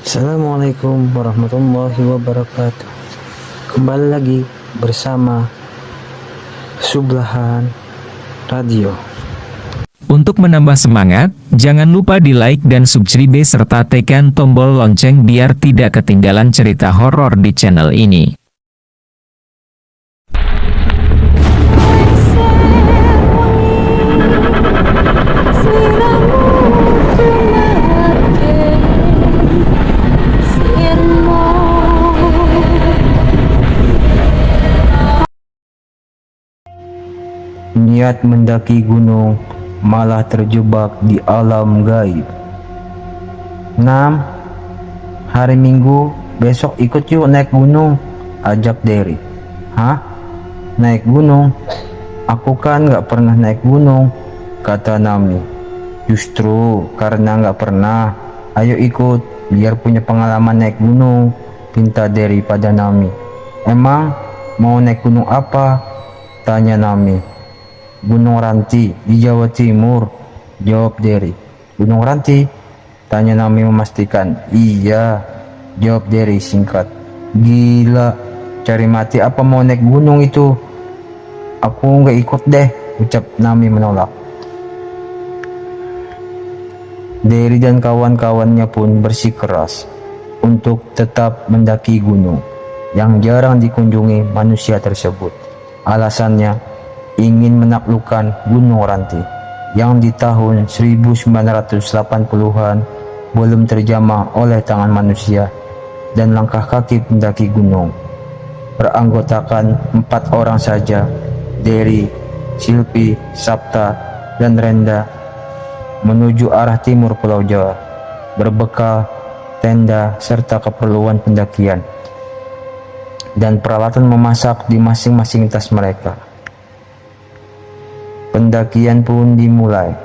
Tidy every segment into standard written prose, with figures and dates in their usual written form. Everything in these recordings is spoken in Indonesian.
Assalamualaikum warahmatullahi wabarakatuh. Kembali lagi bersama Sublahan Radio. Untuk menambah semangat, jangan lupa di like dan subscribe serta tekan tombol lonceng biar tidak ketinggalan cerita horor di channel ini. Niat mendaki gunung malah terjebak di alam gaib. 6. Hari Minggu, besok ikut yuk naik gunung, ajak Derry. Hah? Naik gunung? Aku kan gak pernah naik gunung, kata Nami. Justru karena gak pernah, ayo ikut biar punya pengalaman naik gunung, pinta Derry pada Nami. Emang mau naik gunung apa? Tanya Nami. Gunung Ranti di Jawa Timur, jawab Derry. Gunung Ranti? Tanya Nami memastikan. Iya, jawab Derry singkat. Gila, cari mati apa mau naik gunung itu? Aku nggak ikut deh, ucap Nami menolak. Derry dan kawan-kawannya pun bersikeras untuk tetap mendaki gunung yang jarang dikunjungi manusia tersebut. Alasannya ingin menaklukkan Gunung Ranti yang di tahun 1980-an belum terjamah oleh tangan manusia dan langkah kaki pendaki gunung. Beranggotakan 4 orang saja, Derry, Silpi, Sapta, dan Renda, menuju arah timur Pulau Jawa, berbekal tenda serta keperluan pendakian dan peralatan memasak di masing-masing tas mereka. Pendakian pun dimulai.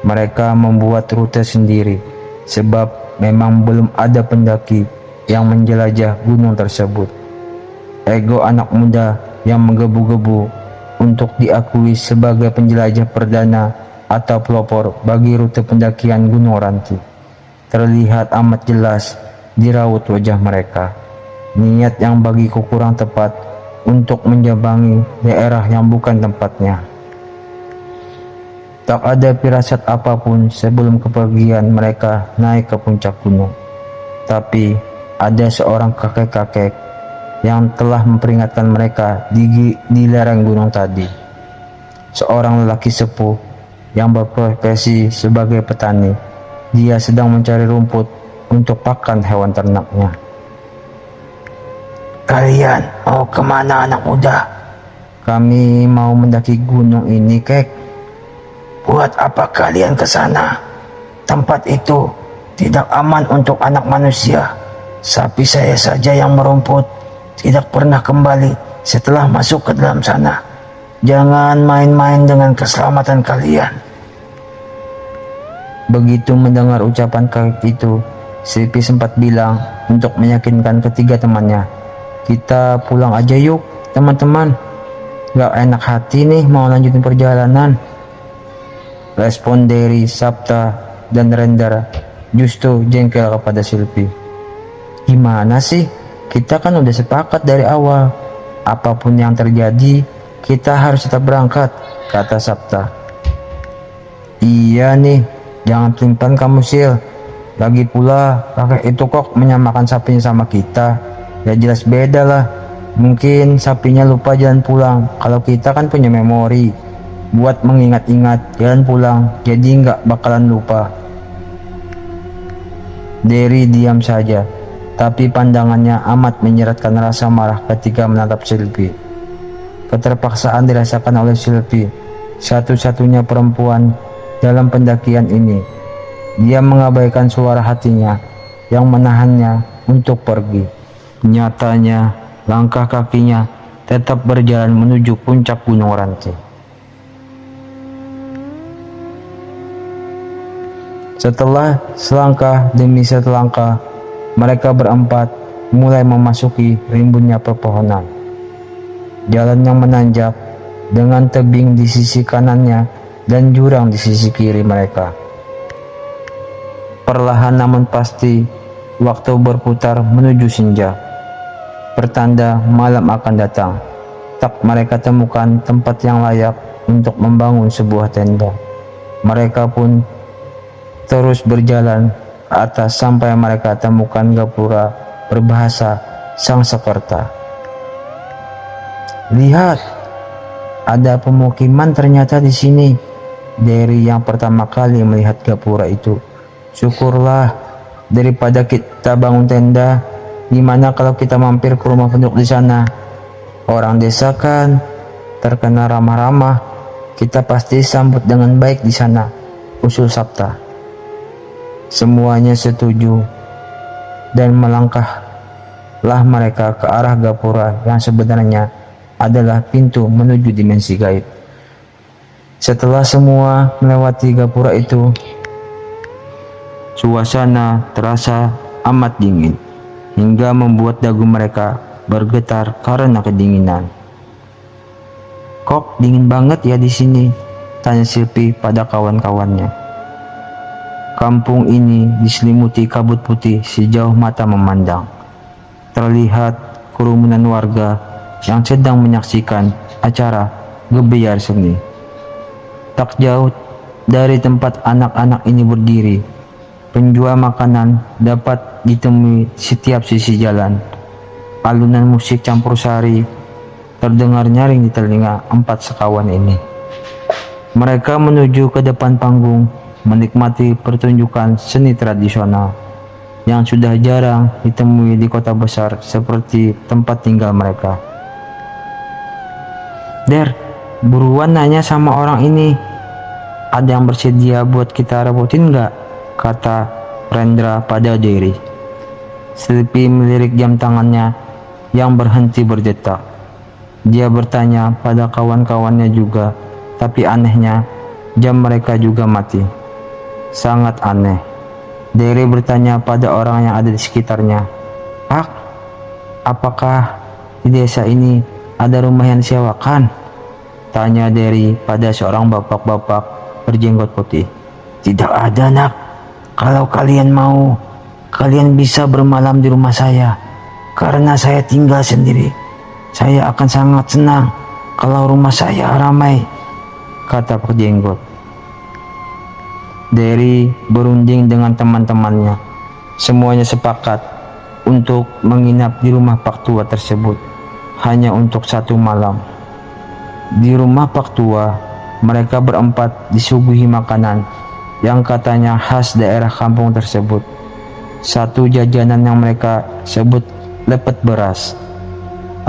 Mereka membuat rute sendiri sebab memang belum ada pendaki yang menjelajah gunung tersebut. Ego anak muda yang menggebu-gebu untuk diakui sebagai penjelajah perdana atau pelopor bagi rute pendakian Gunung Ranti terlihat amat jelas di raut wajah mereka. Niat yang bagiku kurang tepat untuk menjambangi daerah yang bukan tempatnya. Tak ada firasat apapun sebelum kepergian mereka naik ke puncak gunung. Tapi ada seorang kakek-kakek yang telah memperingatkan mereka di lereng gunung tadi. Seorang lelaki sepuh yang berprofesi sebagai petani. Dia sedang mencari rumput untuk pakan hewan ternaknya. Kalian mau kemana anak muda? Kami mau mendaki gunung ini, kek. Buat apa kalian ke sana? Tempat itu tidak aman untuk anak manusia. Sapi saya saja yang merumput tidak pernah kembali setelah masuk ke dalam sana. Jangan main-main dengan keselamatan kalian. Begitu mendengar ucapan kakek itu, Silpi sempat bilang untuk meyakinkan ketiga temannya, kita pulang aja yuk teman-teman. Gak enak hati nih mau lanjutin perjalanan. Respon Derry, Sapta, dan Rendra justru jengkel kepada Silpi. Gimana sih? Kita kan udah sepakat dari awal. Apapun yang terjadi, kita harus tetap berangkat, kata Sapta. Iya nih, jangan pelimpan kamu Sil. Lagi pula, kakek itu kok menyamakan sapinya sama kita. Ya jelas beda lah. Mungkin sapinya lupa jalan pulang, kalau kita kan punya memori buat mengingat-ingat jalan pulang, jadi nggak bakalan lupa. Derry diam saja, tapi pandangannya amat menyeratkan rasa marah ketika menatap Silpi. Keterpaksaan dirasakan oleh Silpi, satu-satunya perempuan dalam pendakian ini. Dia mengabaikan suara hatinya yang menahannya untuk pergi. Nyatanya, langkah kakinya tetap berjalan menuju puncak Gunung Ranti. Setelah selangkah demi selangkah, mereka berempat mulai memasuki rimbunnya pepohonan. Jalan yang menanjak dengan tebing di sisi kanannya dan jurang di sisi kiri mereka. Perlahan namun pasti, Waktu berputar menuju senja, pertanda malam akan datang. Tak mereka temukan tempat yang layak untuk membangun sebuah tenda. Mereka pun terus berjalan ke atas sampai mereka temukan gapura berbahasa Sangsekerta. Lihat, ada pemukiman ternyata di sini. Dari yang pertama kali melihat gapura itu, syukurlah, daripada kita bangun tenda, gimana kalau kita mampir ke rumah penduduk di sana? Orang desa kan terkenal ramah-ramah, kita pasti sambut dengan baik di sana, usul Sabta. Semuanya setuju dan melangkahlah mereka ke arah gapura yang sebenarnya adalah pintu menuju dimensi gaib. Setelah semua melewati gapura itu, suasana terasa amat dingin hingga membuat dagu mereka bergetar karena kedinginan. "Kok dingin banget ya di sini?" tanya Silpi pada kawan-kawannya. Kampung ini diselimuti kabut putih sejauh mata memandang. Terlihat kerumunan warga yang sedang menyaksikan acara gebiar seni. Tak jauh dari tempat anak-anak ini berdiri, penjual makanan dapat ditemui setiap sisi jalan. Alunan musik campur sari terdengar nyaring di telinga empat sekawan ini. Mereka menuju ke depan panggung, menikmati pertunjukan seni tradisional yang sudah jarang ditemui di kota besar seperti tempat tinggal mereka. "Der, buruan nanya sama orang ini, ada yang bersedia buat kita rebutin nggak?" kata Rendra pada Derry. Silpi melirik jam tangannya yang berhenti berdetak. Dia bertanya pada kawan-kawannya juga, tapi anehnya jam mereka juga mati. Sangat aneh. Derry bertanya pada orang yang ada di sekitarnya, "Pak, apakah di desa ini ada rumah yang disewakan?" tanya Derry pada seorang bapak-bapak berjenggot putih. "Tidak ada, nak. Kalau kalian mau, kalian bisa bermalam di rumah saya. Karena saya tinggal sendiri, saya akan sangat senang kalau rumah saya ramai," kata berjenggot. Derry berunding dengan teman-temannya. Semuanya sepakat untuk menginap di rumah Pak Tua tersebut hanya untuk satu malam. Di rumah Pak Tua, mereka berempat disuguhi makanan yang katanya khas daerah kampung tersebut. Satu jajanan yang mereka sebut lepet beras.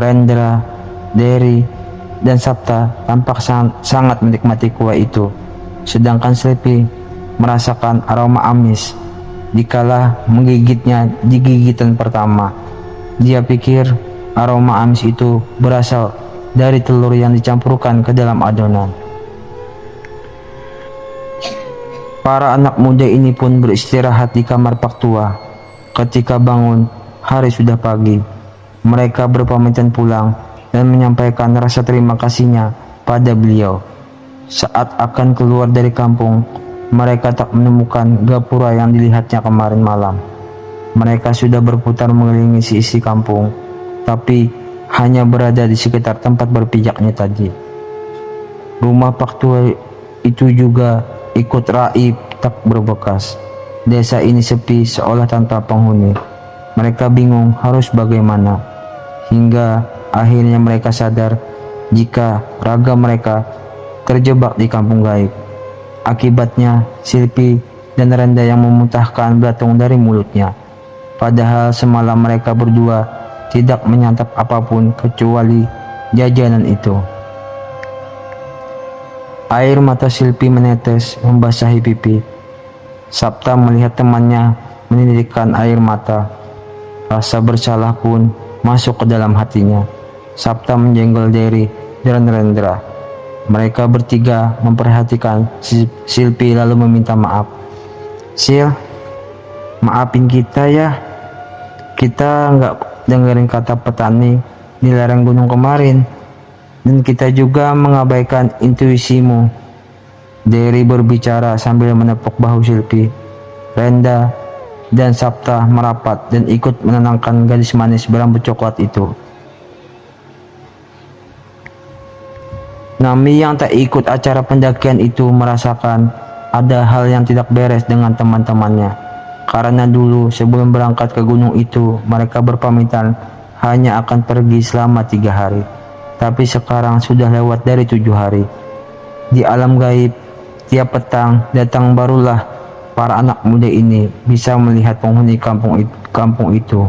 Rendra, Derry, dan Sabta tampak sangat menikmati kue itu, sedangkan Sleepy merasakan aroma amis dikala menggigitnya di gigitan pertama. Dia pikir aroma amis itu berasal dari telur yang dicampurkan ke dalam adonan. Para anak muda ini pun beristirahat di kamar Pak Tua. Ketika bangun, hari sudah pagi. Mereka berpamitan pulang dan menyampaikan rasa terima kasihnya pada beliau. Saat akan keluar dari kampung, mereka tak menemukan gapura yang dilihatnya kemarin malam. Mereka sudah berputar mengelilingi seisi kampung, tapi hanya berada di sekitar tempat berpijaknya tadi. Rumah Pak Tua itu juga ikut raib tak berbekas. Desa ini sepi seolah tanpa penghuni. Mereka bingung harus bagaimana, hingga akhirnya mereka sadar jika raga mereka terjebak di kampung gaib. Akibatnya Silpi dan Renda yang memuntahkan belatung dari mulutnya. Padahal semalam mereka berdua tidak menyantap apapun kecuali jajanan itu. Air mata Silpi menetes membasahi pipi. Sabta melihat temannya menitikkan air mata. Rasa bersalah pun masuk ke dalam hatinya. Sabta menjenggol Derry dan Rendra. Mereka bertiga memperhatikan Silpi lalu meminta maaf. "Sil, maafin kita ya. Kita nggak dengerin kata petani di lereng gunung kemarin. Dan kita juga mengabaikan intuisimu." Derry berbicara sambil menepuk bahu Silpi. Renda dan Sabta merapat dan ikut menenangkan gadis manis berambut coklat itu. Nami yang tak ikut acara pendakian itu merasakan ada hal yang tidak beres dengan teman-temannya. Karena dulu sebelum berangkat ke gunung itu, mereka berpamitan hanya akan pergi selama 3 hari. Tapi sekarang sudah lewat dari 7 hari. Di alam gaib, tiap petang datang barulah para anak muda ini bisa melihat penghuni kampung itu.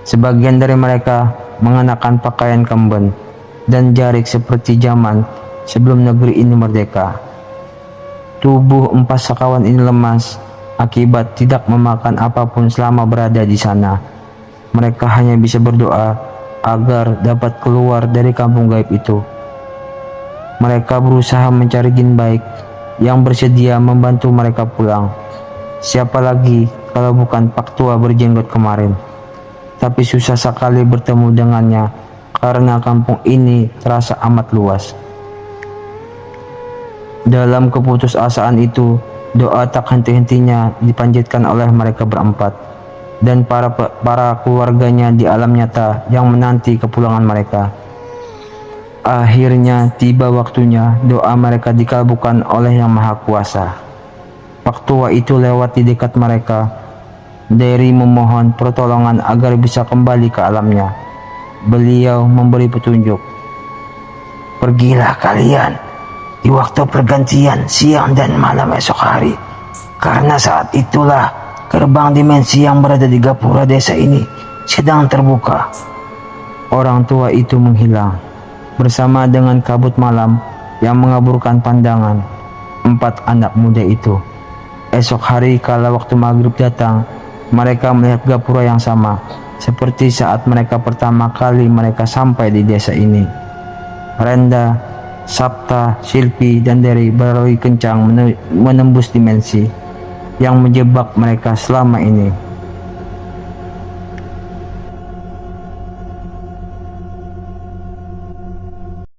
Sebagian dari mereka mengenakan pakaian kemben dan jarik seperti zaman sebelum negeri ini merdeka. Tubuh empat sekawan ini lemas akibat tidak memakan apapun selama berada di sana. Mereka hanya bisa berdoa agar dapat keluar dari kampung gaib itu. Mereka berusaha mencari jin baik yang bersedia membantu mereka pulang. Siapa lagi kalau bukan Pak Tua berjenggot kemarin. Tapi susah sekali bertemu dengannya karena kampung ini terasa amat luas. Dalam keputusasaan itu, doa tak henti-hentinya dipanjatkan oleh mereka berempat dan para keluarganya di alam nyata yang menanti kepulangan mereka. Akhirnya tiba waktunya doa mereka dikabulkan oleh Yang Maha Kuasa. Pak Tua itu lewat di dekat mereka. Dari memohon pertolongan agar bisa kembali ke alamnya. Beliau memberi petunjuk. Pergilah kalian di waktu pergantian siang dan malam esok hari, karena saat itulah gerbang dimensi yang berada di gapura desa ini sedang terbuka. Orang tua itu menghilang bersama dengan kabut malam yang mengaburkan pandangan empat anak muda itu. Esok hari kala waktu maghrib datang, mereka melihat gapura yang sama seperti saat mereka pertama kali mereka sampai di desa ini. Renda, Sabta, Silpi, dan Dery berlari kencang menembus dimensi yang menjebak mereka selama ini.